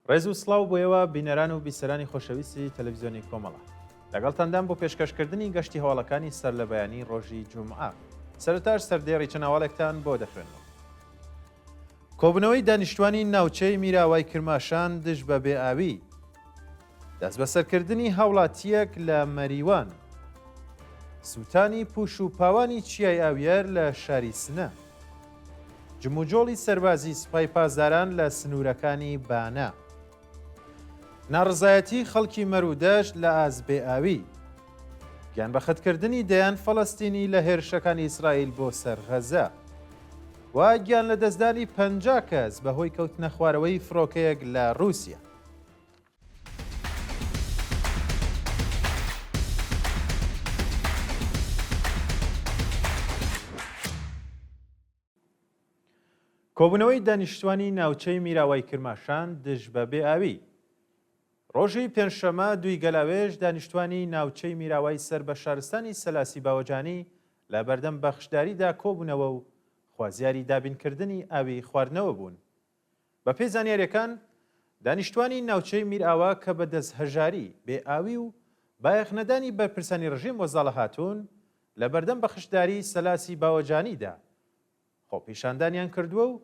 ڕێز و سڵاو بۆیەوە بینەران و بیسەرانی خۆشەویستی تەلەڤیزیۆنی کۆمەڵە لەگەڵتاندان بۆ پێشکەشکردنی گەشتی هەواڵەکانی سەر لە بەیانی ڕۆژی جومعە سەرەتاش سەردێڕی چەناوەڵێکتان بۆ دەخوێنەوە. کۆبوونەوەی دانیشتوانی ناوچەی میراوای کرماشان دژ بە بێئاوی، دەست بەسەرکردنی هاوڵاتیەک لە مەریوان، سووتانی پوش و پاوانی چیای ئاویەر لە شاری سنە، جموجۆڵی سەربازی سوپای پاسداران لە سنوورەکانی بانە، ناڕزایەتی خەڵکی مەرودەشت لە ئازبێئاوی، گیان بەخەتکردنی دەیان فەڵەستینی لە هێرشەکانی ئیسرائیل بۆ سەر غەزە، و گیان لە دەستدانی 50 کەس بەهۆی کەوتنە خوارەوەی فڕۆکەیەک لە رووسیا. کۆبوونەوەی دانیشتوانی ناوچەی میراوای کرماشان دژ بە بێئاوی. ڕۆژی پێنجشەمە دوی گەلاوێژ دانیشتوانی ناوچەی میراوای سەر بە شارستانی سەلاسی باوەجانی لە بەردەم بەخشداریدا کۆبوونەوە و خوازیاری دابینکردنی ئاوی خواردنەوە بوون. بە پێی زانیاریەکان، دانیشتوانی ناوچەی میرئاوا کە بە دەستهەژاری بێئاوی و بایەخنەدانی بەرپرسانی ڕژیم وەزاڵە هاتوون لە بەردەم بەخشداری سەلاسی باوەجانیدا خۆپیشاندانیان کردووە و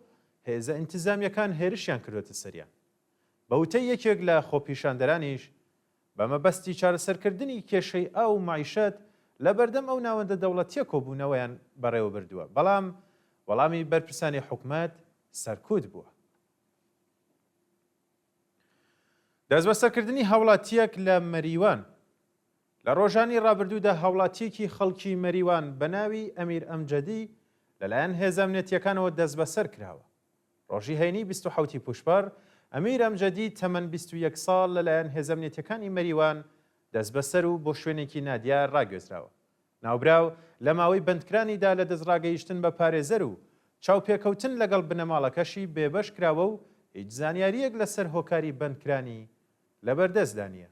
هێزە ئینتیزامیەکان هێرشیان کردوێتە سەریان. بەوتەی یەکێک لە خۆپیشاندەرانیش بە مەبەستی چارەسەرکردنی کێشەی ئاو و معیشەت لە بەردەم ئەو ناوەندە دەوڵەتیە کۆبوونەوەیان بەڕێوە بردووە، بەڵام وەڵامی بەرپرسانی حکوومەت سەرکوت بووە. دەست بەسەرکردنی هاوڵاتیەک لە مەریوان. لە ڕۆژانی ڕابردوودا هاوڵاتیەکی خەڵکی مەریوان بە ناوی ئەمیر ئەمجەدی لەلایەن هێزە ئەمنیەتیەکانەوە دەست بەسەر کراوە. ڕۆژی هەینی 27 پوشپەر ئەمیر ئەمجەدی تەمەن 21 ساڵ لەلایەن هێزە ئەمنیەتیەکانی مەریوان دەست بەسەر و بۆ شوێنێکی نادیار ڕاگوێزراوە. ناوبراو لە ماوەی بەندکرانیدا لە دەستڕاگەیشتن بە پارێزەر و چاوپێکەوتن لەگەڵ بنەماڵەکەشی بێبەش کراوە و هیچ زانیاریەک لەسەر هۆکاری بەندکرانی لەبەردەستدانیە.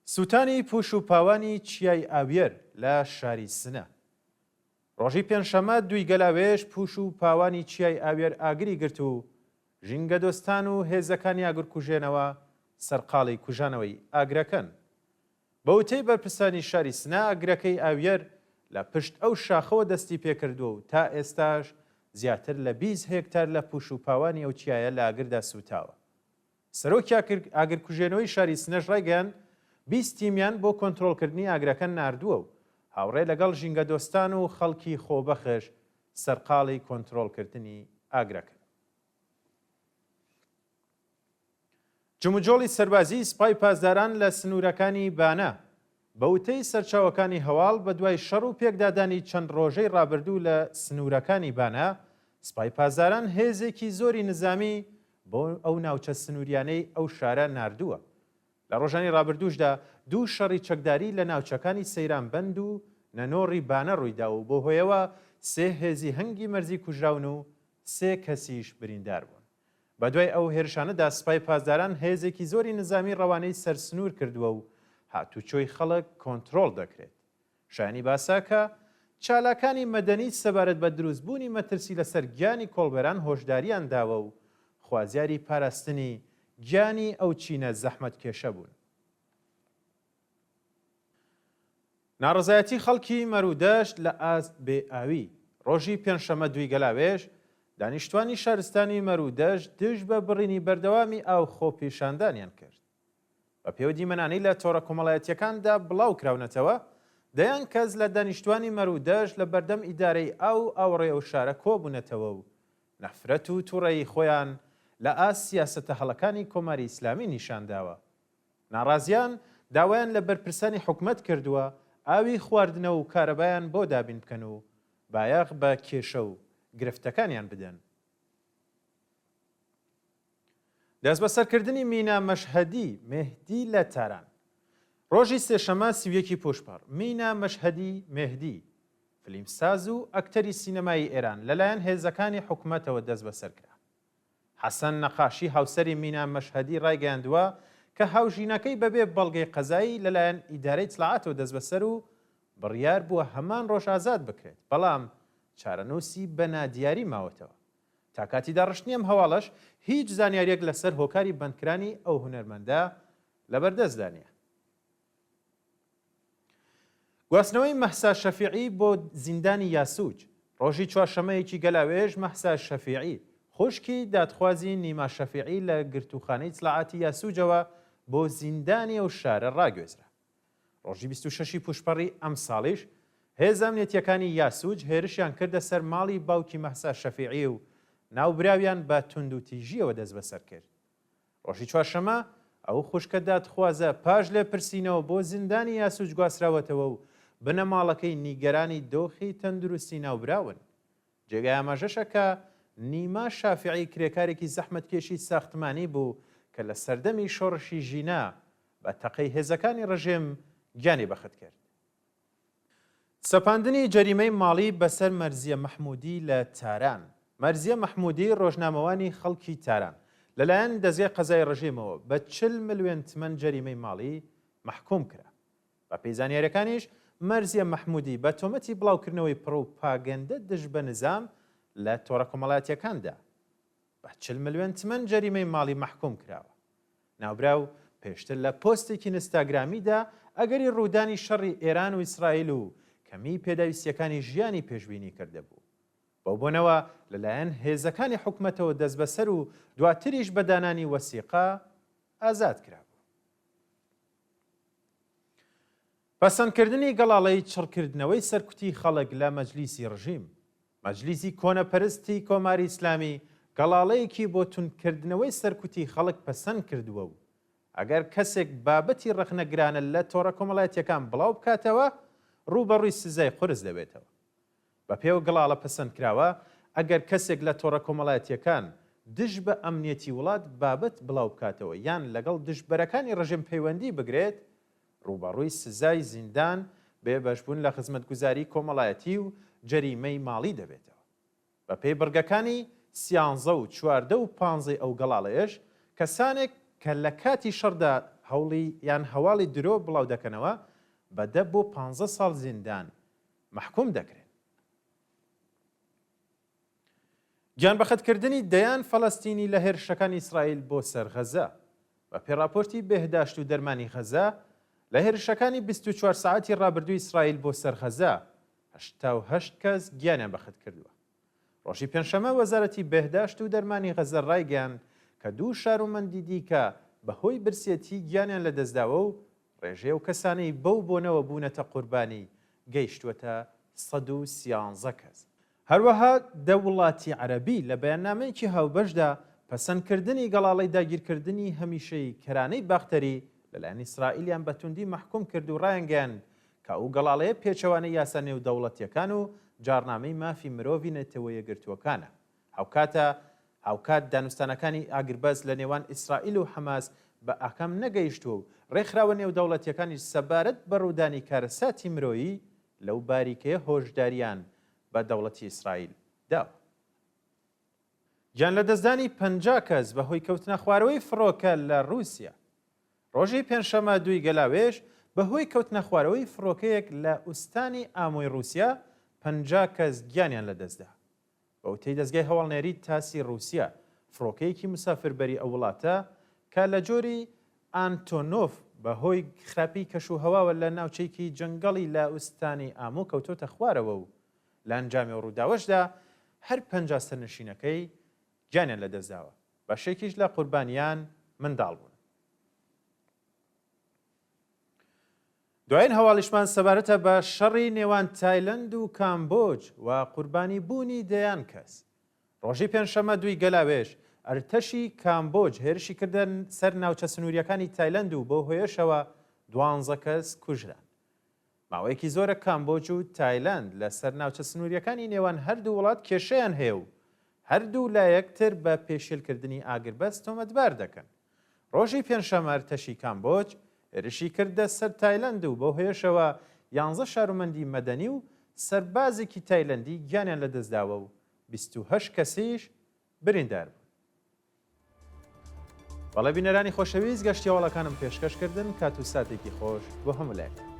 سووتانی پوش و پاوانی چیای ئاویەر لە شاری سنە. ڕۆژی پێنجشەمە دوی گەلاوێژ پوش و پاوانی چیای ئاویەر ئاگری گرت و ژینگە دۆستان و هێزەکانی ئاگرکوژێنەوە سەرقاڵی کوژانەوەی ئاگرەکەن. بەوتەی بەرپرسانی شاری سنە ئاگرەکەی ئاویەر لە پشت ئەو شاخەوە دەستی پێکردووە و تا ئێستاش زیاتر لە 20 هێکتار لە پوش و پاوانی ئەو چیایە لە ئاگردا سوتاوە. سەرۆکی ئاگرکوژێنەوەی شاری سنەش ڕایگەیاند 20 تیمیان بۆ کۆنتڕۆڵکردنی ئاگرەکە ناردووە و هاوڕێ لەگەڵ ژینگە دۆستان و خەڵکی خۆبەخش سەرقاڵی کۆنتڕۆڵکردنی ئاگرەکە. جموجۆڵی سەربازی سوپای پاسداران لە سنوورەکانی بانە. بەوتەی سەرچاوەکانی هەواڵ بە دوای شەڕ و پێکدادانی چەند ڕۆژەی ڕابردوو لە سنوورەکانی بانە، سوپای پاسداران هێزێکی زۆری نظامی بۆ ئەو ناوچە سنووریانەی ئەو شارە ناردووە. لە ڕۆژانی ڕابردووشدا دوو شەڕی چەکداری لە ناوچەکانی سەیرانبەند و نەنۆڕی بانە ڕوویدا و بۆ هۆیەوە 3 هێزی هەنگی مەرزی کوژراون و 3 کەسیش بریندار بوون. بە دوای ئەو هێرشانەدا سوپای پاسداران هێزێکی زۆری نظامی ڕەوانەی سەرسنوور کردووە و هاتوچۆی خەڵک کۆنتڕۆڵ دەکرێت. شایانی باساکە چالاکانی مەدەنی سەبارەت بە دروستبوونی مەترسی لەسەر گیانی کۆڵبەران هۆشداریان داوە و خوازیاری پاراستنی گیانی ئەو چینە زەحمەت کێشە بوون. ناڕزایەتی خەڵکی مەرودەشت لە ئازبێئاوی. ڕۆژی پێنجشەمە دوی گەلاوێژ دانیشتوانی شارستانی مەرودەشت دژ بە بڕینی بەردەوامی ئاو خۆپیشاندانیان کرد. بە پێوە دیمەنانی لە تۆڕە کۆمەڵایەتیەکاندا بڵاو کراونەتەوە، دەیان کەس لە دانیشتوانی مەرودەشت لە بەردەم ئیدارەی ئاوڕێ ئەو شارە کۆبوونەتەوە و نەفرەت و تووڕەیی خۆیان لە سیاسەتە هەڵەکانی کۆماری ئیسلامی نیشانداوە. ناڕازیان داوایان لە بەرپرسانی حکوومەت کردووە ئاوی خواردنە و کارەبایان بۆ دابین بکەن و بایەخ بە کێشە و گرفتەکانیان بدەن. دەست بەسەرکردنی مینا مەشهەدی مێهدی لە تاران. ڕۆژی سێشەمە 31 پوشپەر مینا مەشهەدی مێهدی فلیمساز و ئەکتەری سینەمایی ئێران لەلایەن هێزەکانی حکوومەتەوە دەست بەسەرکرا. حەسەن نەقاشی هاوسەری مینا مەشهەدی ڕایگەیاندووە کە هاوژینەکەی بەبێ بەڵگەی قەزایی لەلایەن ئیدارەی چڵاعاتەوە دەست بەسەر و بڕیار بووە هەمان ڕۆژ ئازاد بکرێت، بەڵام چارەنووسی بە نادیاری ماوەتەوە. تا کاتی داڕشتنی ئەم هەواڵەش هیچ زانیاریەک لەسەر هۆکاری بەندکرانی ئەو هونەرمەندە لەبەردەستدا نییە. گواستنەوەی مەحسا شەفیعی بۆ زیندانی یاسووج. ڕۆژی چوارشەمەیەکی گەلاوێژ مەحسا شەفیعی خوشکی دادخوازی نیما شەفیعی لە گرتوخانەی چڵاعاتی یاسووجەوە بۆ زیندانی ئەو شارە ڕاگوێزرا. ڕۆژی 26 پوشپەڕی ئەم ساڵیش هێزە ئەمنیەتیەکانی یاسووج هێرشیان کردە سەر ماڵی باوکی مەحسا شەفیعی و ناوبراویان بە تونند و تیژیەوە دەست بەسەر کرد. ڕۆژی چوارشەمە ئەو خوشکە دادخوازە پاش لێپرسینەوە بۆ زیندانی یاسووج گواستراوەتەوە و بنە ماڵەکەی نیگەرانی دۆخی تەندروستی ناوبراون. جێگای ئاماژەشە کە نیما شافعی کرێکارێکی زەحمەتکێشی ساختمانی بوو کە لە سەردەمی شۆڕشی ژینا بە تەقەی هێزەکانی ڕژێم گیانی بەخت کرد. سەپاندنی جەریمەی ماڵی بەسەر مەرزیە مەحموودی لە تاران. مەرزیە مەحموودی ڕۆژنامەوانی خەڵکی تاران لەلایەن دەزگای قەزای ڕژێمەوە بە 40 ملیۆن تمەن جەریمەی ماڵی محکوم کرا. بە پێی زانیاریەکانیش مەرزیە مەحموودی بە تۆمەتی بڵاوکردنەوەی پڕۆپاگەندە دژ بە نزام لە تۆڕە کۆمەڵایەتیەکاندا بە 40 ملیۆن تمەن جەریمەی ماڵی محکوم کراوە. ناوبراو پێشتر لە پۆستێکی ئینستاگرامیدا ئەگەری ڕوودانی شەڕی ئێران و ئیسرائیل و کەمی پێداویستیەکانی ژیانی پێشبینی کردهبوو. بەو بۆنەوە لەلایەن هێزەکانی حکومەتەوە دەست بەسەر و دواتریش بەدانانی وەسیقا ئازاد کرابوو. پەسەندکردنی گەڵاڵەی چڕکردنەوەی سەرکوتی خەڵک لە مەجلیسی ڕژیم. مەجلیسی کۆنەپەرستی کۆماری ئیسلامی گەڵاڵەیەکی بۆ توندکردنەوەی سەرکوتی خەڵک پەسەند کردووە و ئەگەر کەسێک بابەتی ڕەخنەگرانە لە تۆڕە کۆمەڵایەتیەکان بڵاو بکاتەوە ڕوبەڕووی سزای قورس دەبێتەوە. بە پێو گەڵاڵە پەسەندکراوە ئەگەر کەسێک لە تۆڕە کۆمەڵایەتیەکان دژ بە ئەمنیەتی وڵات بابەت بڵاو بکاتەوە یان لەگەڵ دژبەرەکانی ڕژیم پەیوەندی بگرێت ڕوبەڕووی سزای زیندان بێ بەشبوون لە خزمەتگوزاری کۆمەڵایەتی و جەریمەی ماڵی دەبێتەوە. بە پێی بڕگەکانی 13 و 14 و 15 ئەو گەڵاڵەیەش کەسانێک کە لە کاتی شەڕدا هەوڵی یان هەواڵی درۆ بڵاو دەکەنەوە بەدە بۆ 15 ساڵ زیندان محکوم دەکرێت. گیانبەخەتکردنی دەیان فەڵەستینی لە هێرشەکانی ئیسرائیل بۆ سەر غەزە. بە پێڕاپۆرتی بێهداشت و دەرمانی غەزە لە هێرشەکانی 24 ساعتی ڕابردووی ئیسرائیل بۆ سەر غەزە 88 کەس گیانیان بەخت کردووە. ڕۆژی پێنجشەمە وەزارەتی بێهداشت و دەرمانی غەزە ڕایگەیاند کە 2 شارومەندی دیکە بەهۆی برسێتی گیانیان لەدەستداوە و ڕێژەیە و کەسانەی بەو بۆنەوە بوونەتە قوربانی گەیشتوەتە 113 کەس. هەروەها دەوڵاتی عەرەبی لە بەیاننامەیەکی هاوبەشدا پەسەندکردنی گەڵاڵەی داگیرکردنی هەمیشەی کەرانەی باختەری لەلایەن ئیسرائیلیان بەتوندی محکوم کرد و ڕایانگەیاند کە ئەو گەڵاڵەیە پێچەوانەی یاسا نێودەوڵەتیەکان و جارنامەی مافی مرۆڤی نەتەوە یەکگرتووەکانە. هاوکات دانوستانەکانی ئاگربەز لە نێوان ئیسرائیل و حەماس بە ئاکام نەگەیشتووە و ڕێکخراوە نێودەوڵەتیەکانی سەبارەت بە ڕوودانی کارەساتی مرۆیی لەو باریکەیە هۆشداریان بە دەوڵەتی ئیسرائیل داوە. گیان لە دەستدانی 50 کەس بەهۆی کەوتنە خوارەوەی فڕۆکە لە رووسیا. ڕۆژی پێنجشەمە 2 گەلاوێژ بەهۆی کەوتنە خوارەوەی فڕۆکەیەک لە ئوستانی ئامۆی رووسیا 50 کەس گیانیان لەدەستدا. بەوتەی دەستگای هەواڵنێری تاسی رووسیا فڕۆکەیەکی مسافربەری ئەو وڵاتە کە لە جۆری ئانتۆنۆف بەهۆی خراپی کەشوهەواوە لە ناوچەیەکی جەنگەڵی لە ئوستانی ئامۆ کەوتۆتە خوارەوە و لە ئەنجامی ڕووداوەشدا هەر 50 سەرنشینەکەی گیانیان لەدەستداوە. بەشێکیش لە قوربانیان منداڵ بوون. دوایین هەواڵیشمان سەبارەتە بە شەڕی نێوان تایلەند و کامبۆج و قوربانی بوونی دەیان کەس. ڕۆژی پێنجشەمە 2 گەلاوێژ ئەرتەشی کامبۆج هێرشی کردن سەر ناوچە سنووریەکانی تایلەند و بۆ هۆیشەوە 12 کەس کوژران. ماوەیەکی زۆرە کامبۆج و تایلەند لە سەر ناوچە سنووریەکانی نێوان هەردوو وڵات کێشەیان هەیە و هەردوو لا یەکتر بە پێشێلکردنی ئاگربەست تۆمەتبار دەکەن. ڕۆژی پێنجشەمە ئەرتەشی کامبۆج هێرشی کردە سەر تایلەند و بۆ هێشەوە 11 شارومەندی مەدەنی و سەربازێکی تایلەندی گیانیان لەدەستداوە و 28 کەسیش بریندار بوون. بەڵێ بینەرانی خۆشەویست گەشتی هەواڵەکانم پێشکەشکردن کات و ساتێکی خۆش بۆ هەموو لایەک.